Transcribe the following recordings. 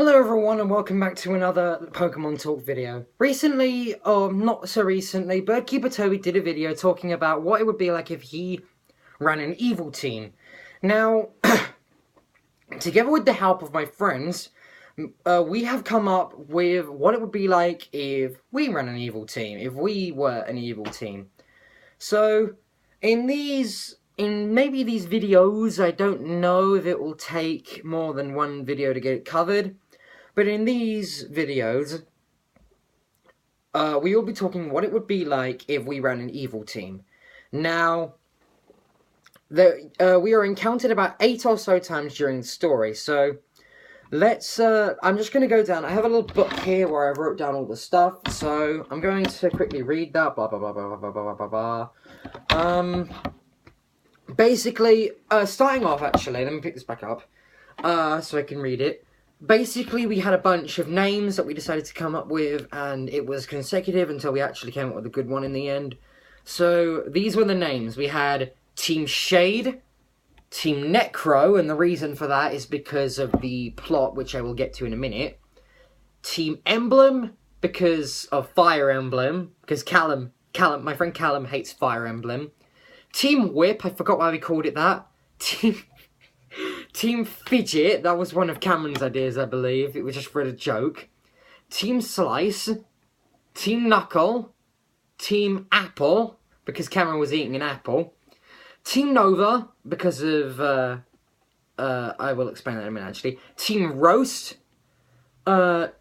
Hello everyone and welcome back to another Pokemon Talk video. Recently, or not so recently, Birdkeeper Toby did a video talking about what it would be like if he ran an evil team. Now, together with the help of my friends, we have come up with what it would be like if we ran an evil team, if we were an evil team. So, in maybe these videos, I don't know if it will take more than one video to get it covered, but in these videos, we will be talking what it would be like if we ran an evil team. Now, we are encountered about 8 or so times during the story, so let's, I'm just going to go down. I have a little book here where I wrote down all the stuff, so I'm going to quickly read that, blah, blah, blah, blah, blah, blah, blah, blah. Basically, starting off, actually, let me pick this back up, so I can read it. Basically, we had a bunch of names that we decided to come up with, and it was consecutive until we actually came up with a good one in the end. So, these were the names. We had Team Shade, Team Necro, and the reason for that is because of the plot, which I will get to in a minute. Team Emblem, because of Fire Emblem, because my friend Callum hates Fire Emblem. Team Whip, I forgot why we called it that. Team Fidget, that was one of Cameron's ideas, I believe. It was just for a joke. Team Slice. Team Knuckle. Team Apple, because Cameron was eating an apple. Team Nova, because of, I will explain that in a minute, actually. Team Roast.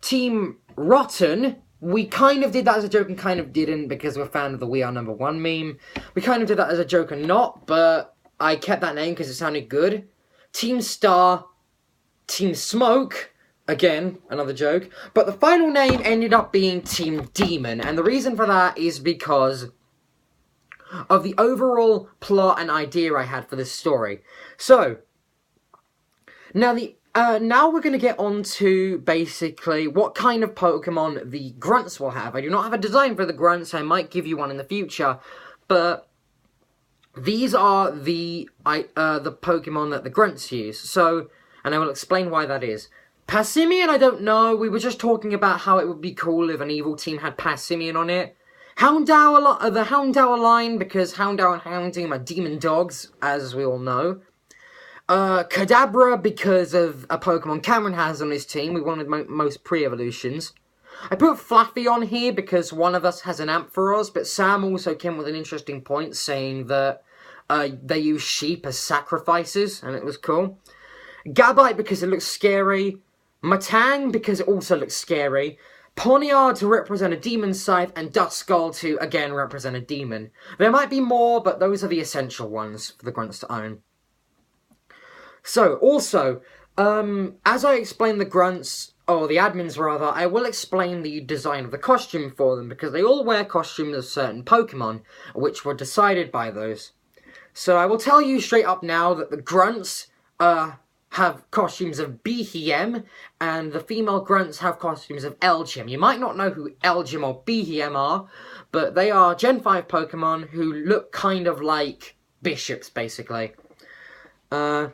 Team Rotten. We kind of did that as a joke and kind of didn't because we're a fan of the We Are Number One meme. We kind of did that as a joke and not, but I kept that name because it sounded good. Team Star, Team Smoke, again, another joke. But the final name ended up being Team Demon, and the reason for that is because of the overall plot and idea I had for this story. So, now we're going to get on to, basically, what kind of Pokemon the Grunts will have. I do not have a design for the Grunts, I might give you one in the future, but these are the Pokemon that the Grunts use, so, and I will explain why that is. Passimian, I don't know, we were just talking about how it would be cool if an evil team had Passimian on it. Houndour, the Houndour line, because Houndour and Houndoom are demon dogs, as we all know. Kadabra, because of a Pokemon Cameron has on his team. We wanted most pre-evolutions. I put Fluffy on here because one of us has an Ampharos, but Sam also came with an interesting point saying that they use sheep as sacrifices, and it was cool. Gabite because it looks scary. Matang because it also looks scary. Poniard to represent a demon scythe, and Duskull to, again, represent a demon. There might be more, but those are the essential ones for the Grunts to own. So, also, as I explain the Grunts, or the admins rather, I will explain the design of the costume for them, because they all wear costumes of certain Pokemon, which were decided by those. So I will tell you straight up now that the Grunts, have costumes of Behem, and the female Grunts have costumes of Elgyem. You might not know who Elgyem or Behem are, but they are Gen 5 Pokemon who look kind of like bishops, basically. So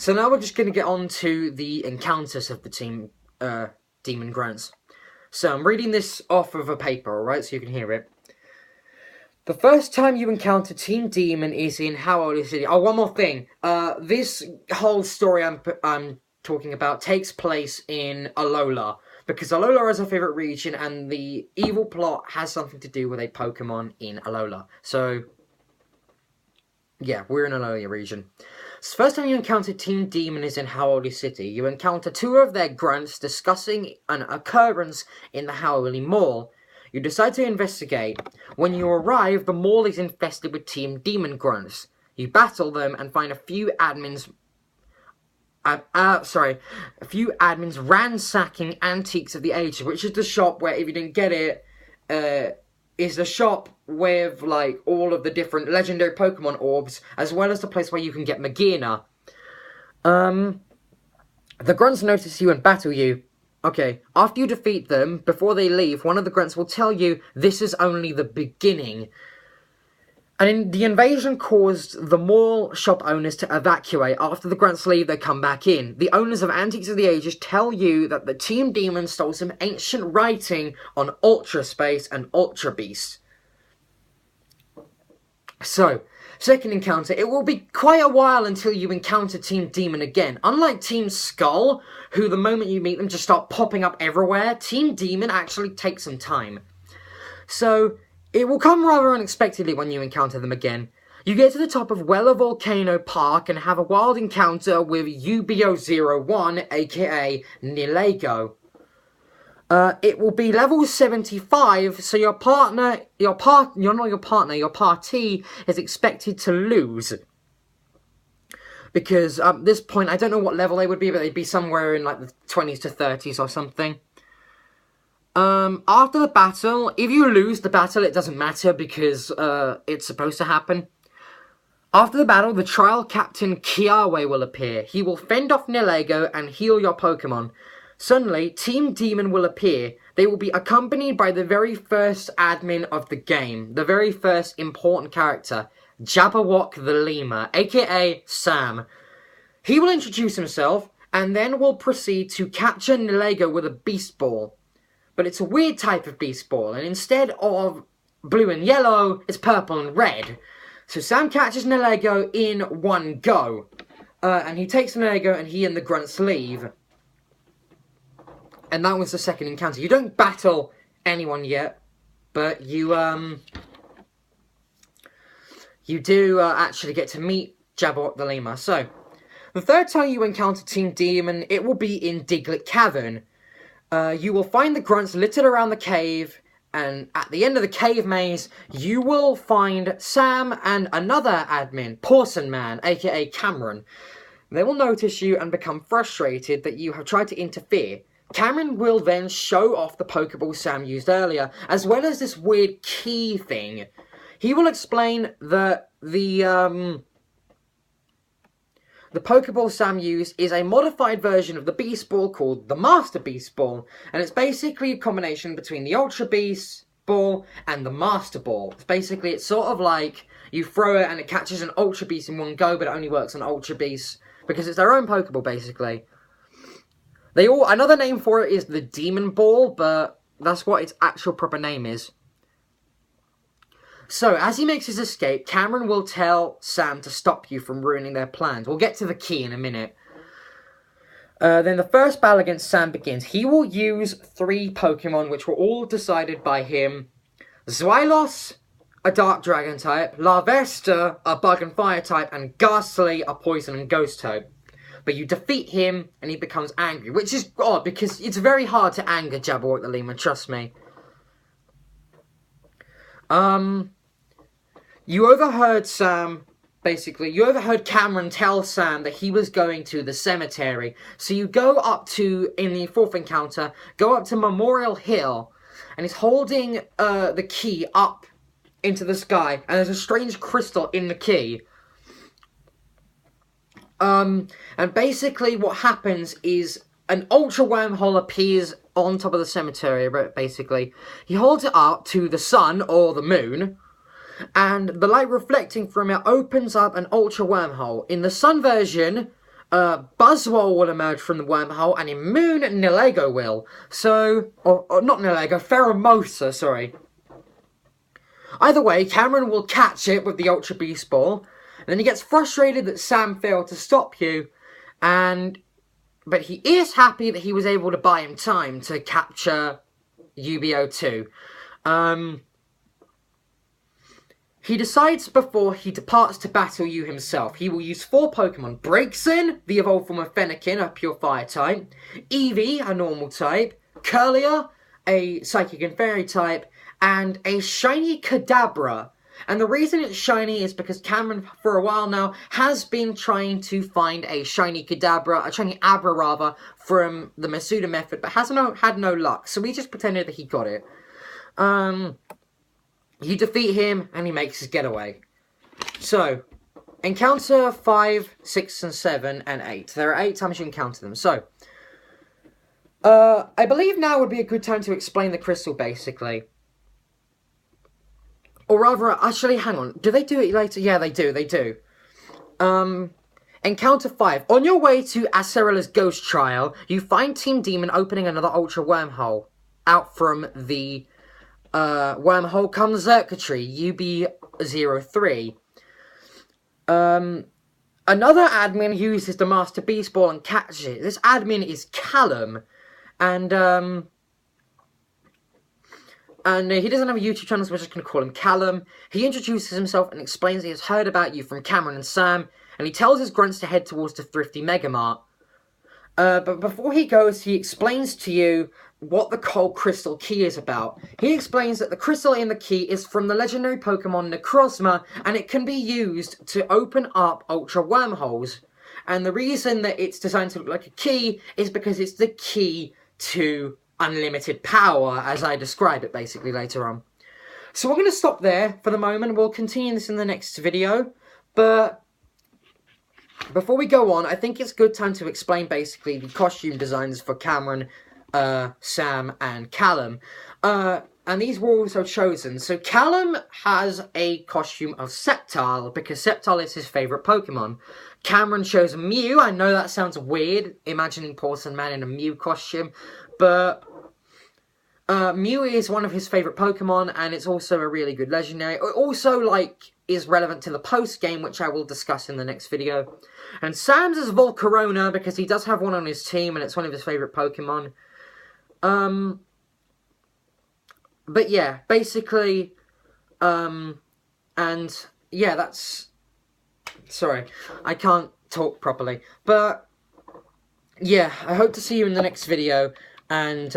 now we're just going to get on to the encounters of the Team Demon Grunts. So I'm reading this off of a paper, alright, so you can hear it. The first time you encounter Team Demon is in Howell City. Oh, one more thing. This whole story I'm talking about takes place in Alola, because Alola is our favourite region, and the evil plot has something to do with a Pokemon in Alola. So, yeah, we're in Alola region. So first time you encounter Team Demon is in Howell City. You encounter 2 of their Grunts discussing an occurrence in the Howell Mall. You decide to investigate. When you arrive, the mall is infested with Team Demon Grunts. You battle them and find a few admins ransacking Antiques of the Ages, which is the shop where, if you didn't get it, is the shop with, like, all of the different legendary Pokemon orbs, as well as the place where you can get Magearna. The Grunts notice you and battle you. Okay, after you defeat them, before they leave, one of the Grunts will tell you this is only the beginning. And the invasion caused the mall shop owners to evacuate. After the grunts leave, they come back in. The owners of Antiques of the Ages tell you that the Team Demon stole some ancient writing on Ultra Space and Ultra Beast. So, second encounter, it will be quite a while until you encounter Team Demon again. Unlike Team Skull, who the moment you meet them just start popping up everywhere, Team Demon actually takes some time. So, it will come rather unexpectedly when you encounter them again. You get to the top of Weller Volcano Park and have a wild encounter with UBO-01, aka Nilego. It will be level 75, so your party is expected to lose. Because at this point, I don't know what level they would be, but they'd be somewhere in like the 20s to 30s or something. After the battle, if you lose the battle, it doesn't matter because it's supposed to happen. After the battle, the trial captain Kiawe will appear. He will fend off Nilego and heal your Pokemon. Suddenly, Team Demon will appear. They will be accompanied by the very first admin of the game, the very first important character, Jabberwock the Lemur, aka Sam. He will introduce himself and then will proceed to capture Nilego with a Beast Ball. But it's a weird type of Beast Ball, and instead of blue and yellow, it's purple and red. So Sam catches Nilego in one go. And he takes Nilego and he and the grunts leave. And that was the second encounter. You don't battle anyone yet, but you do actually get to meet Jabberwock the Lemur. So, the third time you encounter Team Demon, it will be in Diglett Cavern. You will find the grunts littered around the cave, and at the end of the cave maze, you will find Sam and another admin, Porcelain Man, aka Cameron. They will notice you and become frustrated that you have tried to interfere. Cameron will then show off the Pokeball Sam used earlier, as well as this weird key thing. He will explain that the Pokeball Sam used is a modified version of the Beast Ball called the Master Beast Ball, and it's basically a combination between the Ultra Beast Ball and the Master Ball. It's sort of like you throw it and it catches an Ultra Beast in one go, but it only works on Ultra Beast because it's their own Pokeball, basically. Another name for it is the Demon Ball, but that's what its actual proper name is. So, as he makes his escape, Cameron will tell Sam to stop you from ruining their plans. We'll get to the key in a minute. Then the first battle against Sam begins. He will use 3 Pokemon, which were all decided by him. Zweilous, a Dark Dragon type, Larvesta, a Bug and Fire type, and Ghastly, a Poison and Ghost type. But you defeat him, and he becomes angry, which is odd, because it's very hard to anger Jabberwock the Lemur, trust me. You overheard Cameron tell Sam that he was going to the cemetery. So you go up to, in the fourth encounter, go up to Memorial Hill, and he's holding the key up into the sky, and there's a strange crystal in the key. And basically what happens is an ultra wormhole appears on top of the cemetery, basically. He holds it up to the sun or the moon, and the light reflecting from it opens up an ultra wormhole. In the sun version, Buzzwole will emerge from the wormhole, and in moon, Nilego will. So, or not Nilego, Pheromosa, sorry. Either way, Cameron will catch it with the Ultra Beast Ball. And then he gets frustrated that Sam failed to stop you, but he is happy that he was able to buy him time to capture UBO2. He decides before he departs to battle you himself. He will use 4 Pokemon. Braixen, the evolved form of Fennekin, a pure fire type. Eevee, a normal type. Kirlia, a psychic and fairy type. And a shiny Kadabra. And the reason it's shiny is because Cameron, for a while now, has been trying to find a shiny Kadabra, a shiny Abra rather, from the Masuda method, but had no luck. So we just pretended that he got it. You defeat him, and he makes his getaway. So, encounter 5, 6, and 7, and 8. There are 8 times you encounter them. So, I believe now would be a good time to explain the crystal, basically. Or rather, actually, hang on. Do they do it later? Yeah, they do. Encounter 5. On your way to Acerilla's ghost trial, you find Team Demon opening another Ultra wormhole. Out from the wormhole comes Xurkitree, UB-03. Another admin uses the Master Beast Ball and catches it. This admin is Callum. And he doesn't have a YouTube channel, so we're just going to call him Callum. He introduces himself and explains he has heard about you from Cameron and Sam, and he tells his grunts to head towards the Thrifty Megamart. But before he goes, he explains to you what the Cold Crystal Key is about. He explains that the crystal in the key is from the legendary Pokemon Necrozma, and it can be used to open up Ultra Wormholes. And the reason that it's designed to look like a key is because it's the key to unlimited power, as I describe it basically later on. So we're going to stop there for the moment. We'll continue this in the next video. But before we go on, I think it's a good time to explain basically the costume designs for Cameron, Sam, and Callum. And these were also chosen. So Callum has a costume of Sceptile, because Sceptile is his favourite Pokemon. Cameron chose Mew. I know that sounds weird, imagining Porcelain Man in a Mew costume, but Mew is one of his favourite Pokemon, and it's also a really good legendary. It also, like, is relevant to the post-game, which I will discuss in the next video. And Sam's is Volcarona, because he does have one on his team, and it's one of his favourite Pokemon. But yeah, basically, and yeah, that's, sorry, I can't talk properly, but yeah, I hope to see you in the next video, and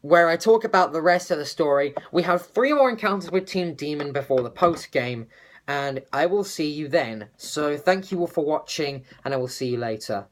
where I talk about the rest of the story. We have 3 more encounters with Team Demon before the post-game, and I will see you then. So thank you all for watching, and I will see you later.